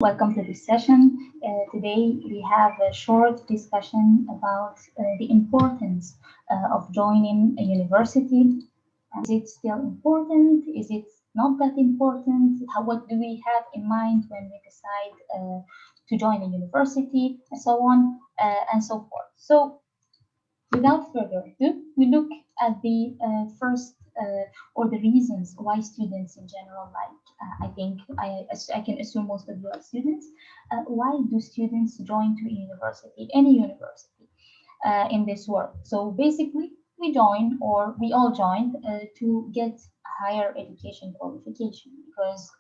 Welcome to this session. Today we have a short discussion about the importance of joining a university. Is it still important? Is it not that important? What do we have in mind when we decide to join a university, and so on and so forth? So, without further ado, we look at the first or the reasons why students in general like. I think I can assume most of you are students. Why do students join to a university, any university in this world? So basically, we join or we all joined to get higher education qualification because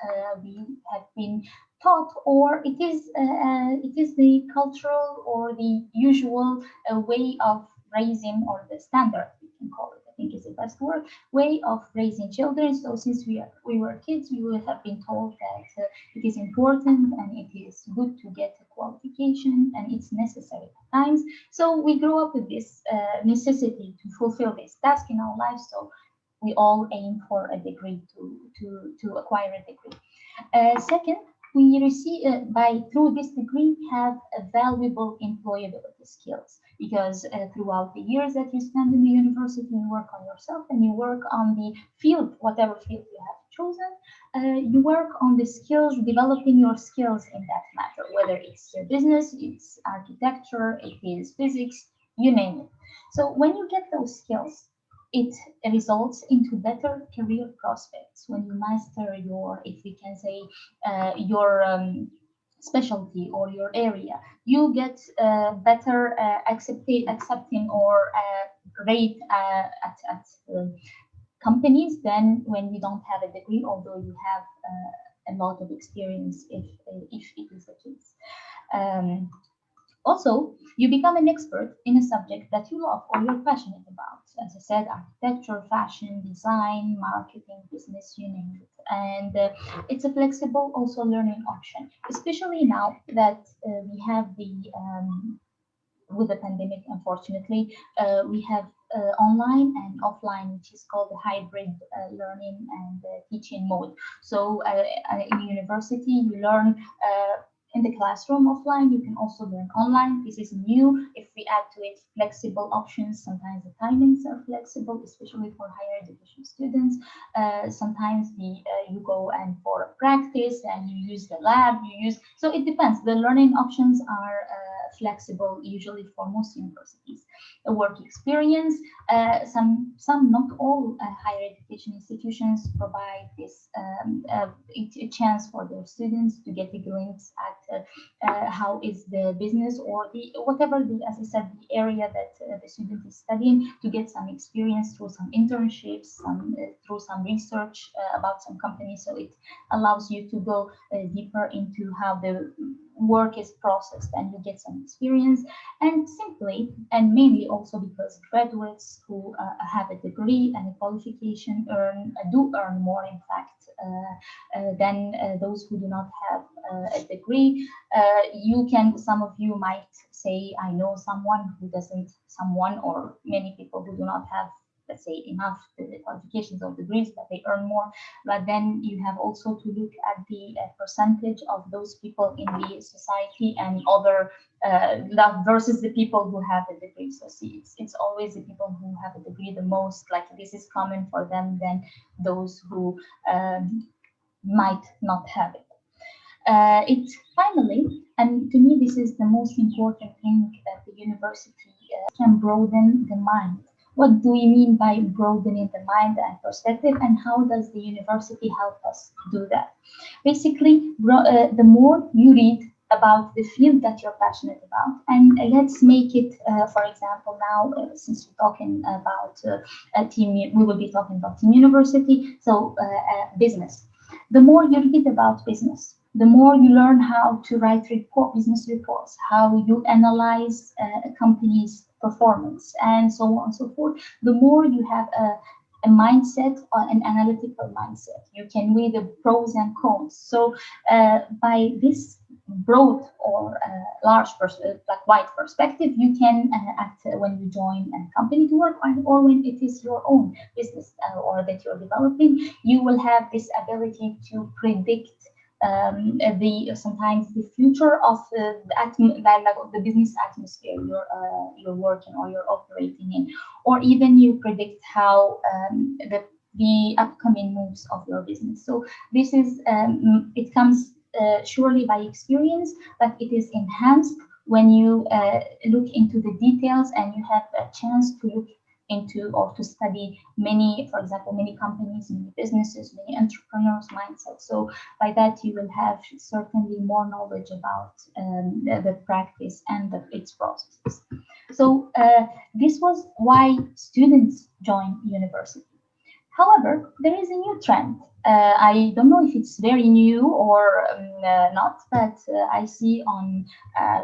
we have been taught, or it is the cultural or the usual way of raising, or the standard we can call it, I think is the best word, way of raising children. So since we were kids, we would have been told that it is important and it is good to get a qualification and it's necessary at times. So we grew up with this necessity to fulfill this task in our lives. So we all aim for a degree to acquire a degree. Second, we receive by through this degree have a valuable employability skills, because throughout the years that you spend in the university, you work on yourself and you work on the field, whatever field you have chosen. You work on the skills, developing your skills in that matter, whether it's business, it's architecture, it is physics, you name it. So when you get those skills, it results into better career prospects when you master your, if we can say, your specialty or your area. You get better accepting or rate at companies than when you don't have a degree, although you have a lot of experience, if it is the case. Um, Also, you become an expert in a subject that you love or you're passionate about. As I said, architecture, fashion, design, marketing, business, you name it. And it's a flexible also learning option, especially now that we have with the pandemic, unfortunately, we have online and offline, which is called the hybrid learning and teaching mode. So in university, you learn in the classroom offline, you can also learn online. This is new. If we add to it flexible options, sometimes the timings are flexible, especially for higher education students. Sometimes you go and for a practice and you use the lab, so it depends. The learning options are flexible usually for most universities. A work experience, not all higher education institutions provide this a chance for their students to get a glimpse at how is the business or the whatever the, as I said, the area that the student is studying, to get some experience through some internships, through some research about some companies. So it allows you to go deeper into how the work is processed and you get some experience. And simply and mainly also because graduates who have a degree and a qualification do earn more, in fact, than those who do not have a degree. Some of you might say, I know someone who doesn't, someone or many people who do not have, let's say, enough qualifications or degrees, but they earn more. But then you have also to look at the percentage of those people in the society and other versus the people who have a degree. So see, it's always the people who have a degree the most, like this is common for them than those who might not have it. It finally, and to me, this is the most important thing, that the university can broaden the mind. What do we mean by broadening the mind and perspective, and how does the university help us do that? Basically, the more you read about the field that you're passionate about, and let's make it, for example, now, since we're talking about we will be talking about TEAM University, so business. The more you read about business, the more you learn how to write business reports, how you analyze a company's performance, and so on and so forth. The more you have a mindset, or an analytical mindset, you can weigh the pros and cons. So by this broad or large, like wide perspective, you can act when you join a company to work on, or when it is your own business or that you're developing. You will have this ability to predict sometimes the future of the business atmosphere you're working or you're operating in, or even you predict how the upcoming moves of your business. So this is it comes surely by experience, but it is enhanced when you look into the details and you have a chance to look into or to study many, for example, many companies, many businesses, many entrepreneurs' mindset. So by that, you will have certainly more knowledge about the practice and its processes. So this was why students join university. However, there is a new trend. I don't know if it's very new or not, but I see on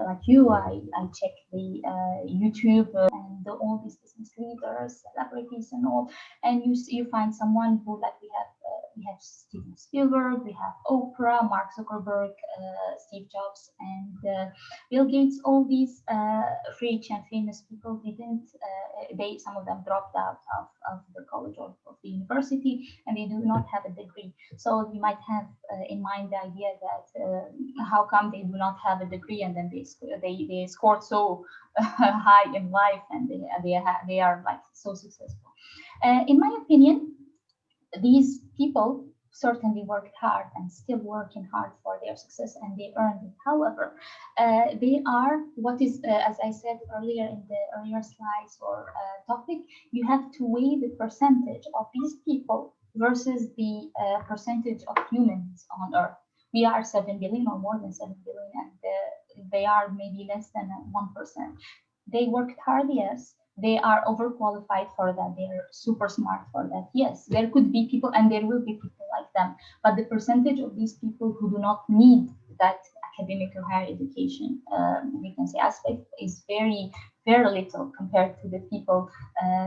like you, I check the YouTube and all these business leaders, celebrities, and all, and you find someone who like we have Steven Spielberg, we have Oprah, Mark Zuckerberg, Steve Jobs, and Bill Gates. All these rich and famous people didn't. They some of them dropped out of the college or of the university, and they do not have a degree. So you might have in mind the idea that how come they do not have a degree and then they scored so high in life and they are like so successful. In my opinion, these people certainly worked hard and still working hard for their success and they earned it. However, they are what is, as I said earlier in the earlier slides or topic, you have to weigh the percentage of these people versus the percentage of humans on Earth. We are 7 billion or more than 7 billion, and they are maybe less than 1%. They worked hard, yes, they are overqualified for that, they're super smart for that, yes, there could be people and there will be people like them, but the percentage of these people who do not need that academic or higher education we can say aspect is very very little compared to the people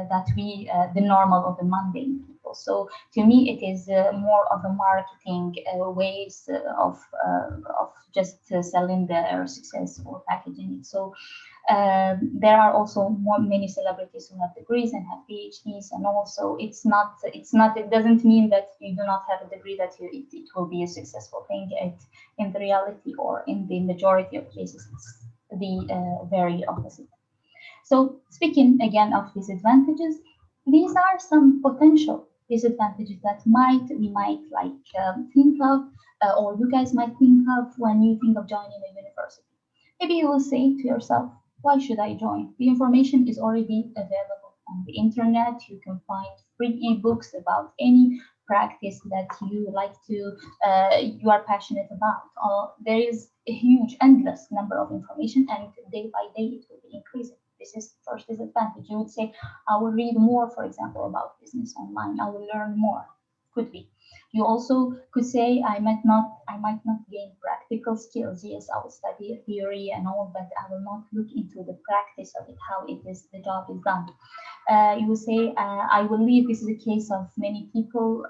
that we the normal or the mundane people. So to me it is more of a marketing ways of just selling their success or packaging it. So there are also many celebrities who have degrees and have PhDs, and also it doesn't mean that you do not have a degree that it will be a successful thing. In the reality or in the majority of cases, it's the very opposite. So speaking again of disadvantages, these are some potential disadvantages that we might like think of, or you guys might think of when you think of joining a university. Maybe you will say to yourself, why should I join? The information is already available on the internet. You can find free ebooks about any practice that you like to, you are passionate about. There is a huge, endless number of information, and day by day it will be increasing. This is the first disadvantage. You would say, I will read more, for example, about business online. I will learn more. Could be. You also could say, I might not gain practical skills. Yes, I will study a theory and all, but I will not look into the practice of it, how it is the job is done. You will say, I will leave. This is a case of many people,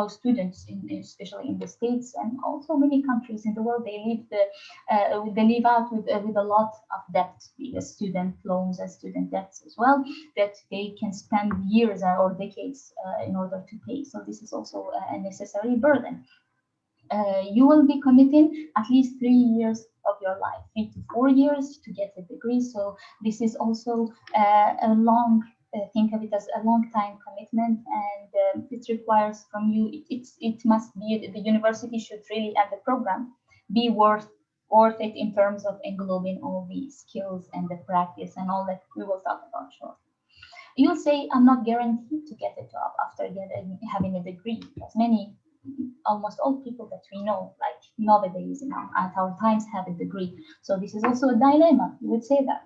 students, especially in the States and also many countries in the world. They leave out with a lot of debt, student loans and student debts as well, that they can spend years or decades in order to pay. So this is also a necessary burden. You will be committing at least 3 years of your life, 3 to 4 years to get a degree. So this is also a long, think of it as a long time commitment, and it requires from you, it must be, the university should really, and the program, be worth it in terms of englobing all the skills and the practice and all that we will talk about shortly. You'll say, I'm not guaranteed to get a job after having a degree, because almost all people that we know, like nowadays, at our times, have a degree. So this is also a dilemma. You would say that.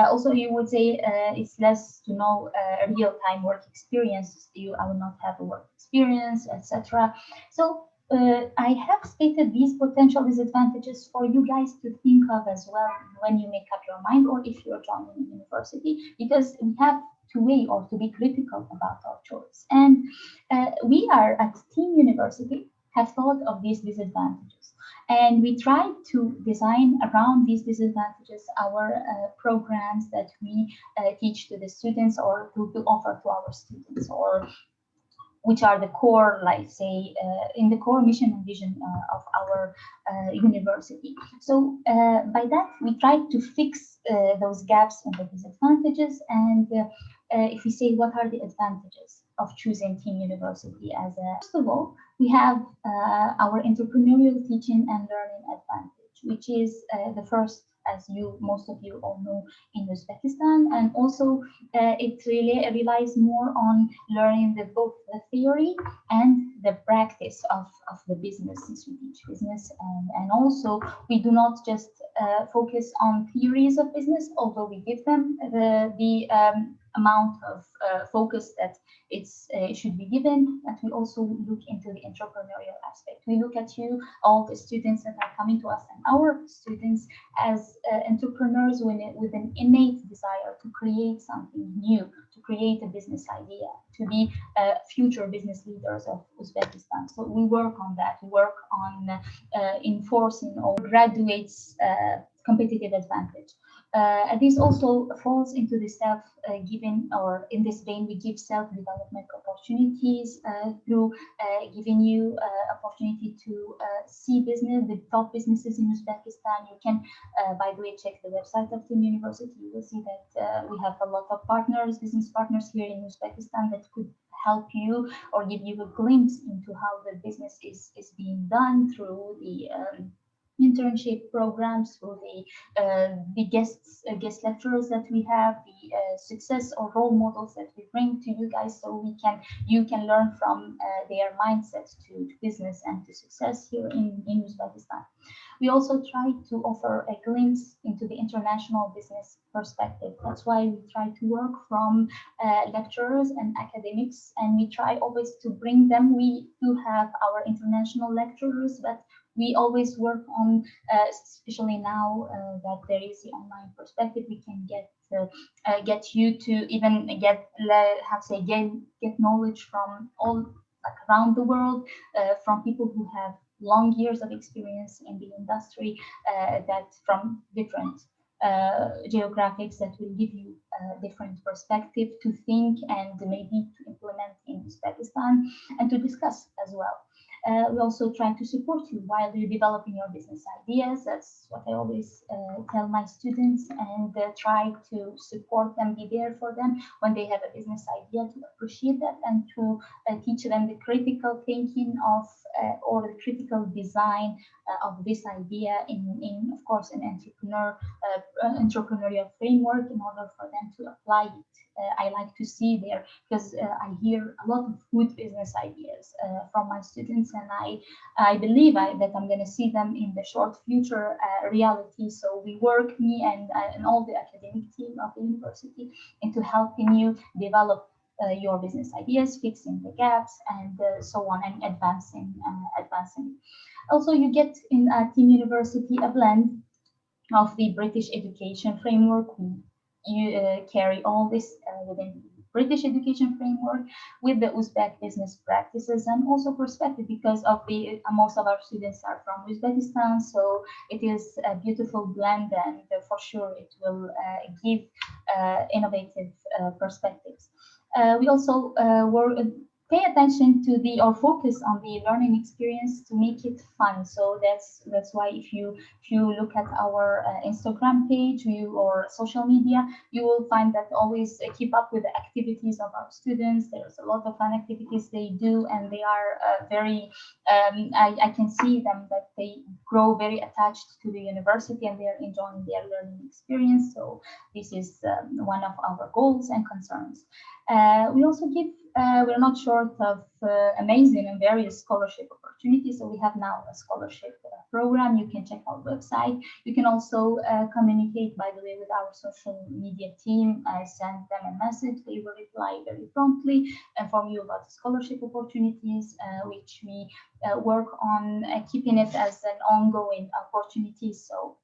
Also, you would say it's less to know real-time work experience. I will not have a work experience, etc. So I have stated these potential disadvantages for you guys to think of as well when you make up your mind, or if you're joining university, because we have to weigh or to be critical about our choice. And we are at TEAM University have thought of these disadvantages, and we try to design around these disadvantages our programs that we teach to the students or to offer to our students, or which are the core, like say, in the core mission and vision of our university. So by that, we try to fix those gaps and the disadvantages. And if we say what are the advantages of choosing TEAM University as a, first of all, we have our entrepreneurial teaching and learning advantage, which is the first, as most of you all know, in Uzbekistan. And also it really relies more on learning both the theory and the practice of the business, since we teach business. And also we do not just focus on theories of business, although we give them the amount of focus that it should be given, but we also look into the entrepreneurial aspect. We look at all the students that are coming to us, and our students as entrepreneurs with an innate desire to create something new, to create a business idea, to be future business leaders of Uzbekistan. So we work on that. We work on enforcing our graduates' competitive advantage. This also falls into the self-giving, or in this vein, we give self-development opportunities through giving you opportunity to see the top businesses in Uzbekistan. You can, by the way, check the website of TEAM University. You will see that we have a lot of partners, business partners here in Uzbekistan that could help you or give you a glimpse into how the business is being done through the internship programs, through the guest lecturers that we have, the success or role models that we bring to you guys, so you can learn from their mindset to business and to success here in Uzbekistan. We also try to offer a glimpse into the international business perspective. That's why we try to work from lecturers and academics, and we try always to bring them. We do have our international lecturers, but we always work on, especially now that there is the online perspective, we can get you to even get knowledge from all, like, around the world, from people who have long years of experience in the industry, that from different geographics, that will give you a different perspective to think and maybe to implement in Uzbekistan and to discuss as well. We also try to support you while you're developing your business ideas. That's what I always tell my students, and try to support them, be there for them when they have a business idea, to appreciate that and to teach them the critical thinking of or the critical design of this idea in of course, an entrepreneurial framework in order for them to apply it. I like to see there, because I hear a lot of good business ideas from my students, and I believe that I'm going to see them in the short future reality. So we work, me and all the academic team of the university, into helping you develop your business ideas, fixing the gaps, and so on, and advancing. Also, you get in TEAM University a blend of the British education framework. You carry all this within the British education framework with the Uzbek business practices and also perspective, because of the most of our students are from Uzbekistan, so it is a beautiful blend, and for sure it will give innovative perspectives. We also pay attention to focus on the learning experience to make it fun. So that's why if you look at our Instagram page or social media, you will find that always keep up with the activities of our students. There's a lot of fun activities they do, and they are very I can see them that they grow very attached to the university, and they are enjoying their learning experience. So this is one of our goals and concerns. We also give, we're not short of amazing and various scholarship opportunities. So we have now a scholarship program. You can check our website. You can also communicate, by the way, with our social media team. Send them a message. They will reply very promptly, inform you about the scholarship opportunities, which we work on keeping it as an ongoing opportunity. So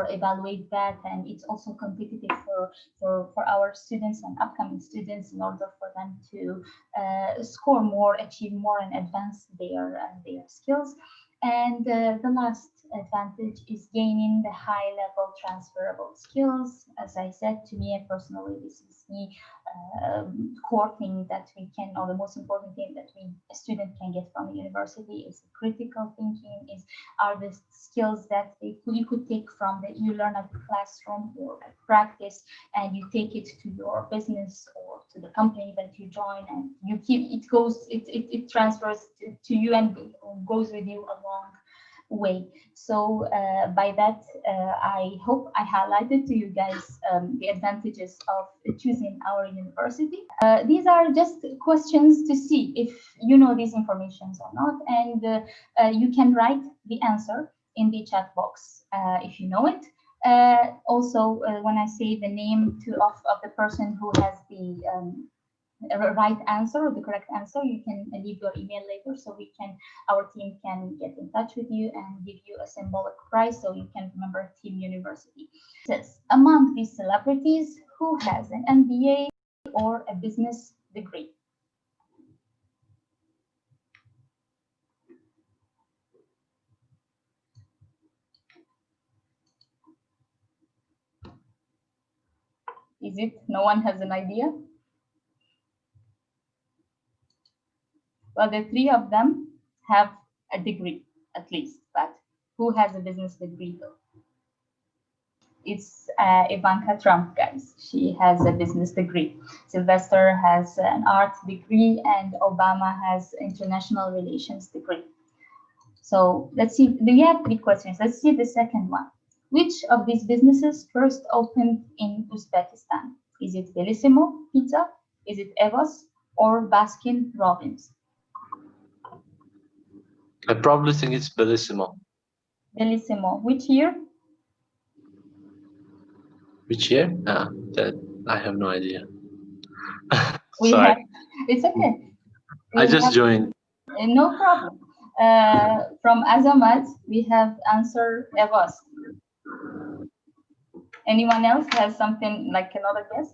evaluate that, and it's also competitive for our students and upcoming students, in order for them to score more, achieve more, and advance their skills. And the last advantage is gaining the high-level transferable skills. As I said, to me personally, this is the core thing that we can, or the most important thing that a student can get from a university is critical thinking, are the skills that you could take from that you learn at the classroom or at practice, and you take it to your business or to the company that you join, and you keep it transfers to you and goes with you along way. So by that, I hope I highlighted to you guys the advantages of choosing our university. These are just questions to see if you know these informations or not, and you can write the answer in the chat box if you know it. Also, when I say the name of the person who has the right answer or the correct answer, you can leave your email later, so our team can get in touch with you and give you a symbolic prize so you can remember TEAM University. It says, among these celebrities, who has an MBA or a business degree? Is it no one has an idea? Well, the three of them have a degree at least, but who has a business degree though? It's Ivanka Trump, guys. She has a business degree. Sylvester has an art degree, and Obama has international relations degree. So let's see. We have three questions. Let's see the second one. Which of these businesses first opened in Uzbekistan? Is it Bellissimo Pizza? Is it Evos or Baskin Robbins? I probably think it's Bellissimo. Bellissimo. Which year? Which year? That I have no idea. Sorry. It's okay. I just joined. No problem. From Azamat, we have answer Evos. Anyone else has something like another guess?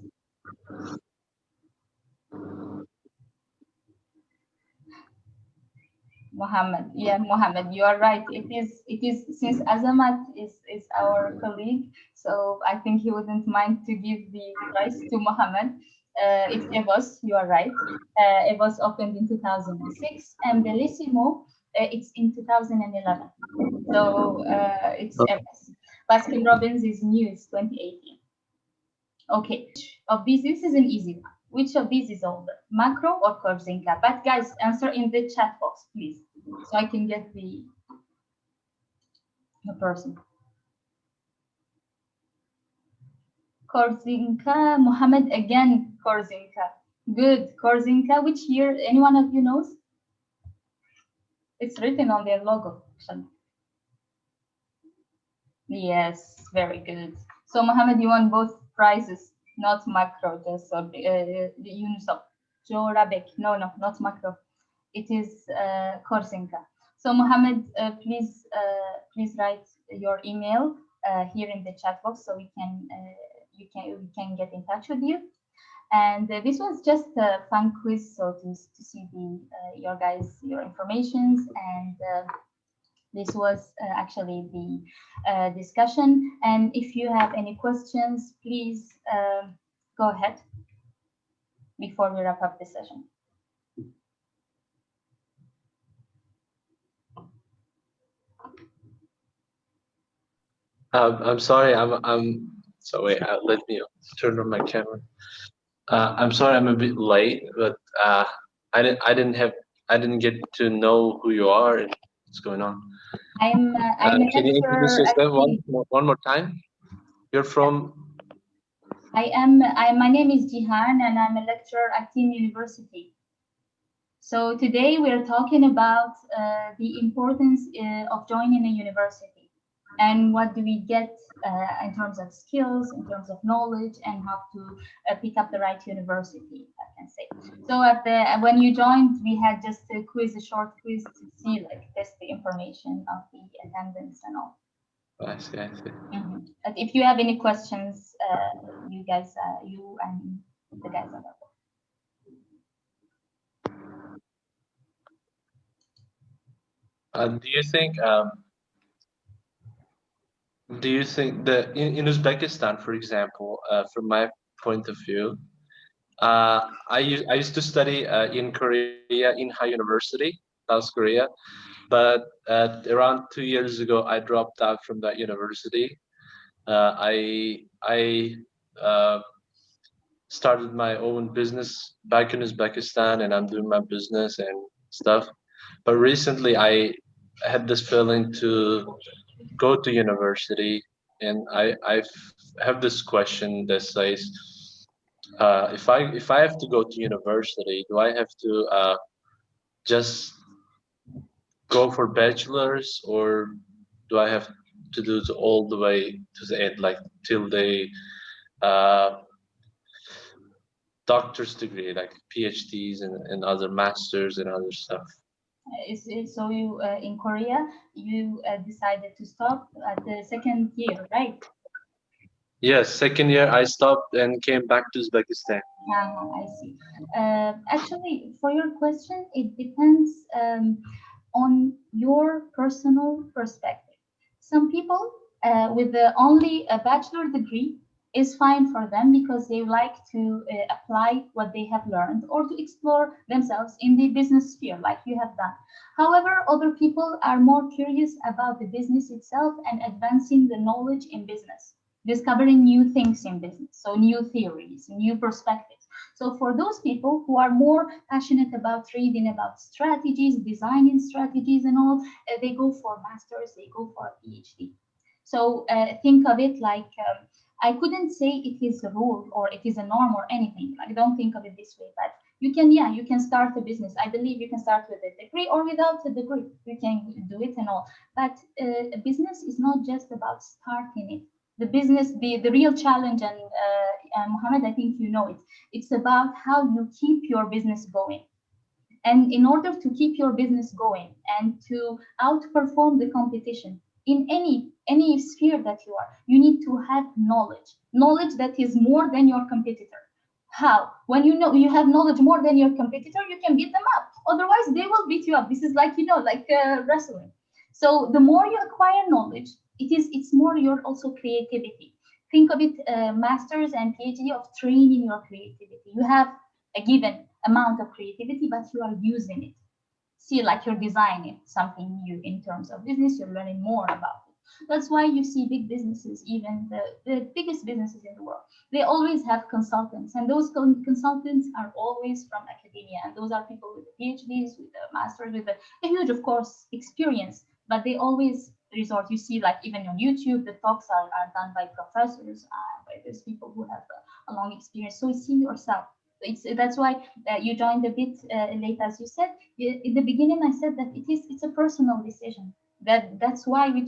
Mohammed. Yeah, Mohammed, you are right. It is since Azamat is our colleague, so I think he wouldn't mind to give the prize to Mohammed. It's Evos, you are right. Evos opened in 2006, and Bellissimo, it's in 2011. So it's Evos. Baskin Robbins is new, it's 2018. Okay, of these, this is an easy one. Which of these is older, Macro or Korzinka? But guys, answer in the chat box, please, so I can get the person. Korzinka, Mohammed again, Korzinka. Good, Korzinka. Which year? Any one of you knows? It's written on their logo. Yes, very good. So Mohammed, you won both prizes, not Macro, just so the Unisop. Joe Rabek, no, not Macro. It is Korzinka. So Mohammed, please write your email here in the chat box so we can get in touch with you. And this was just a fun quiz, so to see your informations, and this was actually the discussion. And if you have any questions, please go ahead before we wrap up the session. I'm sorry. I'm sorry. Let me turn on my camera. I'm sorry. I'm a bit late, but I didn't get to know who you are and what's going on. I'm can you introduce yourself one more time? You're from? My name is Djihane, and I'm a lecturer at TEAM University. So today we're talking about the importance of joining a university, and what do we get in terms of skills, in terms of knowledge, and how to pick up the right university, I can say. So when you joined, we had just a short quiz to see, test the information of the attendance and all. I see. Mm-hmm. But if you have any questions, you guys, you and the guys on the do you think Do you think that in Uzbekistan, for example, from my point of view, I used to study in Korea in High University, South Korea, but around 2 years ago, I dropped out from that university. I uh, started my own business back in Uzbekistan, and I'm doing my business and stuff. But recently, I had this feeling to go to university, and have this question that says, if I have to go to university, do I have to just go for bachelor's, or do I have to do it all the way to the end, like till the uh, doctor's degree, like PhDs and other masters and other stuff? So you in Korea, you decided to stop at the second year, right? Yes, second year I stopped and came back to Uzbekistan. I see. Actually, for your question, it depends on your personal perspective. Some people with only a bachelor degree is fine for them because they like to apply what they have learned or to explore themselves in the business sphere, like you have done. However, other people are more curious about the business itself and advancing the knowledge in business, discovering new things in business, so new theories, new perspectives. So for those people who are more passionate about reading about strategies, designing strategies and all, they go for masters, they go for a PhD. So think of it like I couldn't say it is a rule or it is a norm or anything. I don't think of it this way, but you can, yeah, you can start a business. I believe you can start with a degree or without a degree. You can do it and all. But a business is not just about starting it. The business, the real challenge, and Mohammed, I think you know it. It's about how you keep your business going. And in order to keep your business going and to outperform the competition in any sphere that you are, you need to have knowledge that is more than your competitor. How? When you know you have knowledge more than your competitor, you can beat them up. Otherwise, they will beat you up. This is like like wrestling. So the more you acquire knowledge, it's more your also creativity. Think of it, masters and PhD of training your creativity. You have a given amount of creativity, but you are using it. See, like you're designing something new in terms of business, you're learning more about it. That's why you see big businesses, even the biggest businesses in the world, they always have consultants, and those consultants are always from academia, and those are people with PhDs, with a master's, with a huge, of course, experience, but they always resort. You see, like even on YouTube, the talks are done by professors, by those people who have a long experience. So see yourself. That's why you joined a bit late, as you said. In the beginning, I said that it's a personal decision. That's why we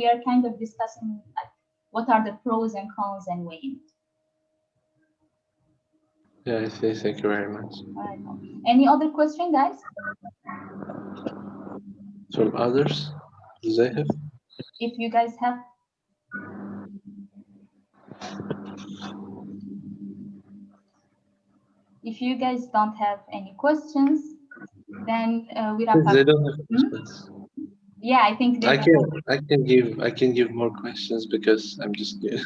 are kind of discussing like what are the pros and cons and weighing. Yeah, I see. Thank you very much. Any other question, guys? From others, do they have? If you guys have, if you guys don't have any questions, then we wrap They up. don't have Hmm? questions. Yeah, I think they I don't. can I can give more questions because I'm just new.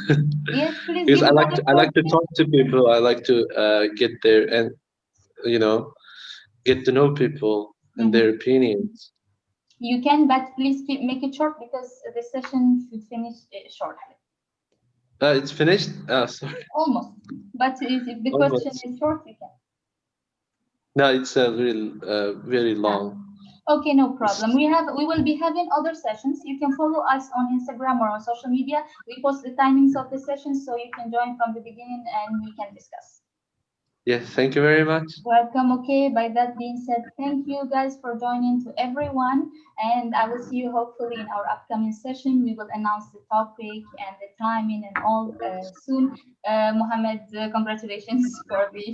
Yes, please Because give another I like to question. talk to people. I like to get there and you know get to know people and their Mhm. opinions. You can, but please make it short because the session should finish shortly. It's finished. Sorry, Almost. But if the question almost. is short, you can. No, it's a real very Ah, long. okay, no It's, problem. We will be having other sessions. You can follow us on Instagram or on social media. We post the timings of the sessions so you can join from the beginning and we can discuss. yes, thank you very much. Welcome. Okay, by that being said, thank you guys for joining to everyone. And I will see you hopefully in our upcoming session. We will announce the topic and the timing and all soon. Mohammed, congratulations for the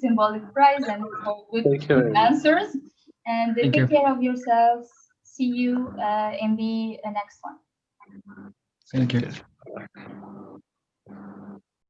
symbolic prize and for Thank you good very much. answers. And Thank take you. care of yourselves. See you in the next one. Thank Take you. care.